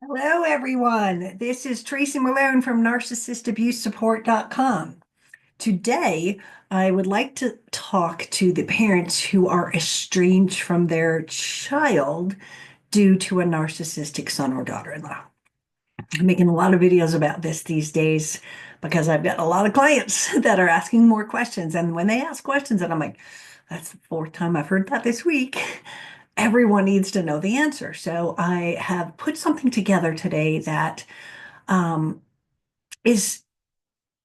Hello, everyone. This is Tracy Malone from narcissistabusesupport.com. Today, I would like to talk to the parents who are estranged from their child due to a narcissistic son or daughter-in-law. I'm making a lot of videos about this these days because I've got a lot of clients that are asking more questions. And when they ask questions, and I'm like, that's the fourth time I've heard that this week. Everyone needs to know the answer. So I have put something together today that um, is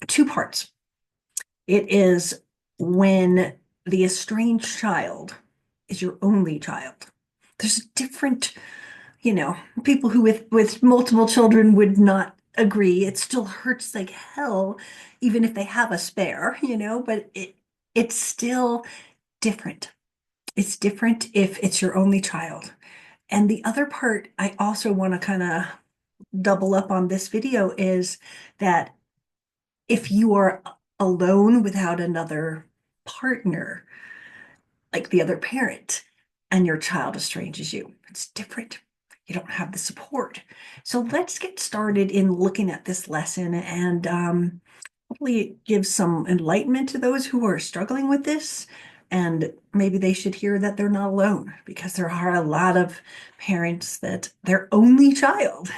two parts. It is when the estranged child is your only child. There's different, people who with multiple children would not agree. It still hurts like hell, even if they have a spare, but it's still different. It's different if it's your only child. And the other part I also want to kind of double up on this video is that if you are alone without another partner, like the other parent, and your child estranges you, it's different. You don't have the support. So let's get started in looking at this lesson and hopefully it gives some enlightenment to those who are struggling with this. And maybe they should hear that they're not alone because there are a lot of parents that their only child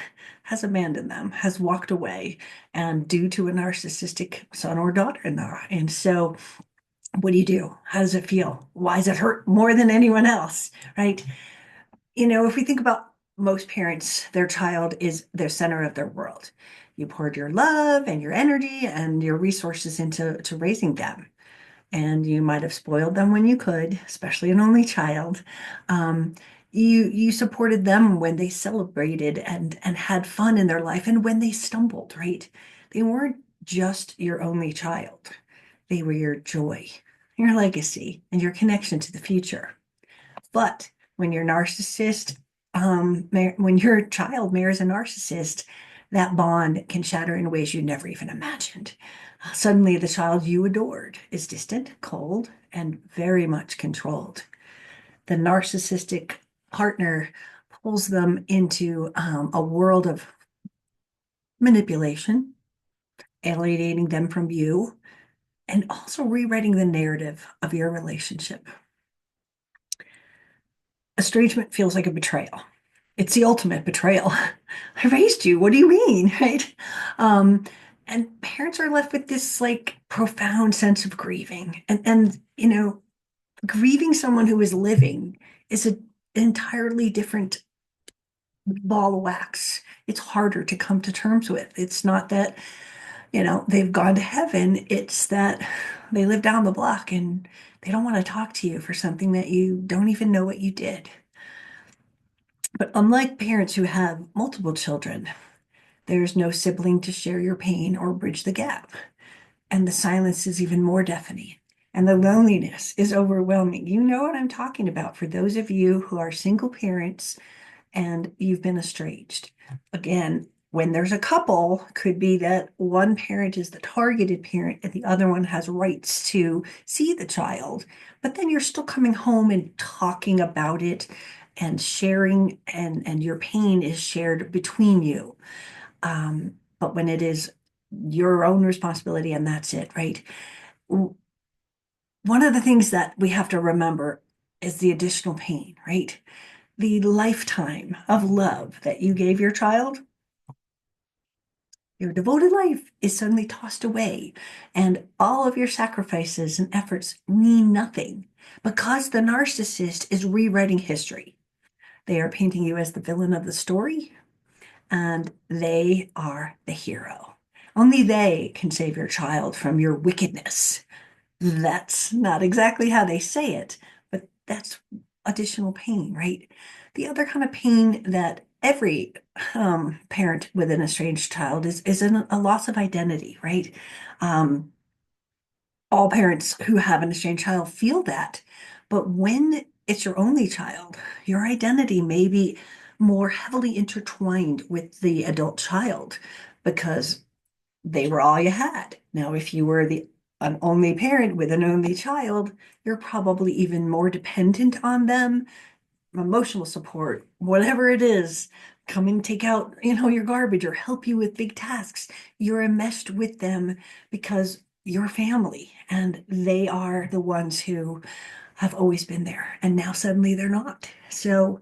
has abandoned them, has walked away, and due to a narcissistic son or daughter-in-law. And so, what do you do? How does it feel? Why does it hurt more than anyone else? Right? If we think about most parents, their child is their center of their world. You poured your love and your energy and your resources into raising them. And you might have spoiled them when you could, especially an only child. Um, you supported them when they celebrated and had fun in their life and when they stumbled, right? They weren't just your only child. They were your joy, your legacy, and your connection to the future. But when your narcissist, when your child marries a narcissist, that bond can shatter in ways you never even imagined. Suddenly, the child you adored is distant, cold, and very much controlled. The narcissistic partner pulls them into a world of manipulation, alienating them from you, and also rewriting the narrative of your relationship. Estrangement feels like a betrayal. It's the ultimate betrayal. I raised you. What do you mean? Right? Um, and parents are left with this like profound sense of grieving. And grieving someone who is living is an entirely different ball of wax. It's harder to come to terms with. It's not that, they've gone to heaven. It's that they live down the block and they don't want to talk to you for something that you don't even know what you did. But unlike parents who have multiple children, there's no sibling to share your pain or bridge the gap. And the silence is even more deafening. And the loneliness is overwhelming. You know what I'm talking about for those of you who are single parents and you've been estranged. Again, when there's a couple, could be that one parent is the targeted parent and the other one has rights to see the child, but then you're still coming home and talking about it and sharing, and your pain is shared between you. But when it is your own responsibility and that's it, right? One of the things that we have to remember is the additional pain, right? The lifetime of love that you gave your child, your devoted life is suddenly tossed away, and all of your sacrifices and efforts mean nothing because the narcissist is rewriting history. They are painting you as the villain of the story, and they are the hero. Only they can save your child from your wickedness. That's not exactly how they say it, but that's additional pain, right? The other kind of pain that every parent with an estranged child is a loss of identity, right? Um, all parents who have an estranged child feel that. But when it's your only child, your identity may be more heavily intertwined with the adult child because they were all you had. Now, if you were an only parent with an only child, you're probably even more dependent on them, emotional support, whatever it is, come and take out, your garbage or help you with big tasks. You're enmeshed with them because you're family and they are the ones who have always been there. And now suddenly they're not. So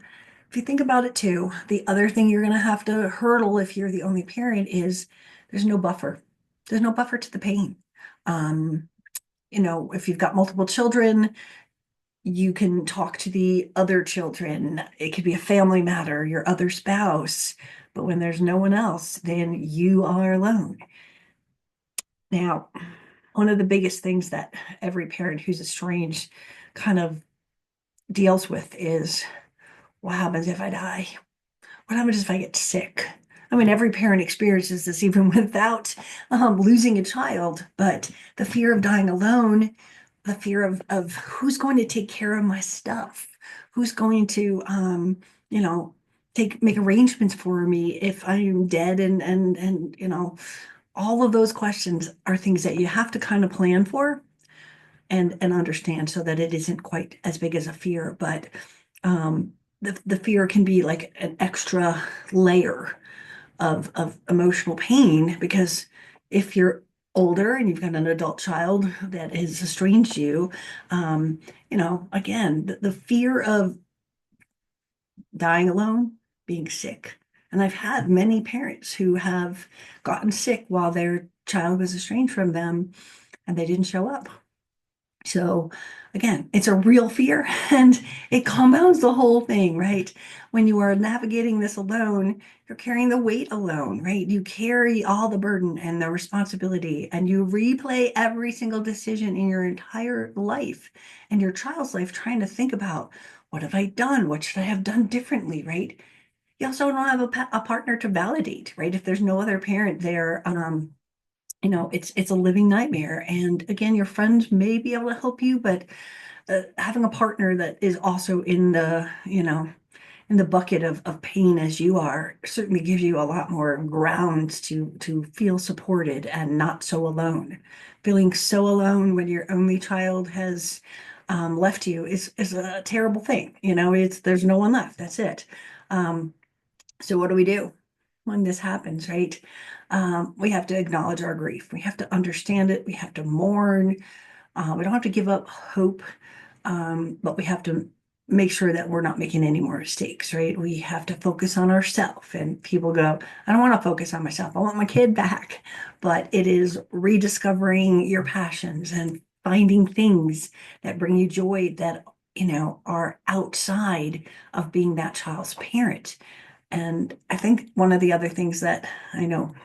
if you think about it too, the other thing you're going to have to hurdle if you're the only parent is there's no buffer. There's no buffer to the pain. Um, if you've got multiple children, you can talk to the other children. It could be a family matter, your other spouse. But when there's no one else, then you are alone. Now, one of the biggest things that every parent who's estranged kind of deals with is what happens if I die? What happens if I get sick? I mean, every parent experiences this even without losing a child, but the fear of dying alone, the fear of who's going to take care of my stuff, who's going to, make arrangements for me if I'm dead, and all of those questions are things that you have to kind of plan for and understand so that it isn't quite as big as a fear, but the fear can be like an extra layer of emotional pain because if you're older and you've got an adult child that has estranged you, again, the fear of dying alone, being sick. And I've had many parents who have gotten sick while their child was estranged from them and they didn't show up. So again, it's a real fear and it compounds the whole thing, right? When you are navigating this alone, you're carrying the weight alone, right? You carry all the burden and the responsibility and you replay every single decision in your entire life and your child's life trying to think about what have I done? What should I have done differently, right? You also don't have a partner to validate, right? If there's no other parent there, it's a living nightmare. And again, your friends may be able to help you, but having a partner that is also in the bucket of pain as you are certainly gives you a lot more grounds to feel supported and not so alone. Feeling so alone when your only child has left you is a terrible thing. There's no one left. That's it. Um, so what do we do when this happens, right? We have to acknowledge our grief. We have to understand it. We have to mourn. We don't have to give up hope, but we have to make sure that we're not making any more mistakes, right? We have to focus on ourselves. And people go, I don't want to focus on myself. I want my kid back. But it is rediscovering your passions and finding things that bring you joy that, are outside of being that child's parent. And I think one of the other things that I know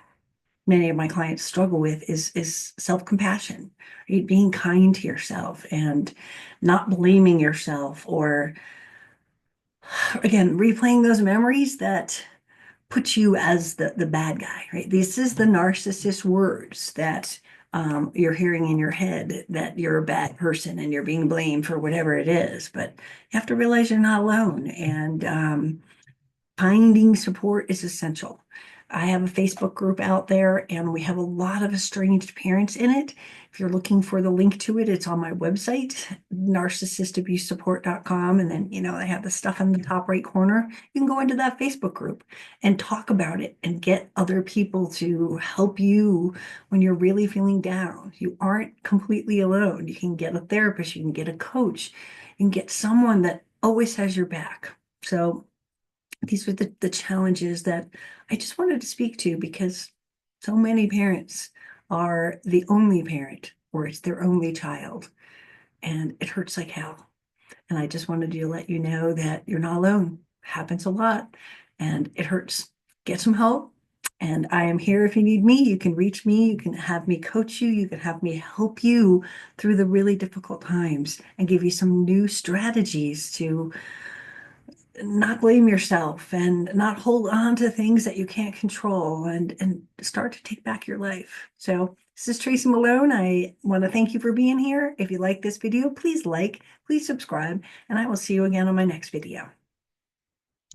many of my clients struggle with is self-compassion, right? Being kind to yourself and not blaming yourself or again, replaying those memories that put you as the bad guy, right? This is the narcissist words that you're hearing in your head that you're a bad person and you're being blamed for whatever it is. But you have to realize you're not alone. And finding support is essential. I have a Facebook group out there and we have a lot of estranged parents in it. If you're looking for the link to it, it's on my website, narcissistabusesupport.com. And then, I have the stuff in the top right corner. You can go into that Facebook group and talk about it and get other people to help you when you're really feeling down. You aren't completely alone. You can get a therapist, you can get a coach, you can get someone that always has your back. So these are the challenges that I just wanted to speak to because so many parents are the only parent or it's their only child and it hurts like hell. And I just wanted to let you know that you're not alone. It happens a lot and it hurts. Get some help. And I am here if you need me. You can reach me. You can have me coach you. You can have me help you through the really difficult times and give you some new strategies to not blame yourself and not hold on to things that you can't control and start to take back your life. So this is Tracy Malone. I want to thank you for being here. If you like this video, please like, please subscribe, and I will see you again on my next video.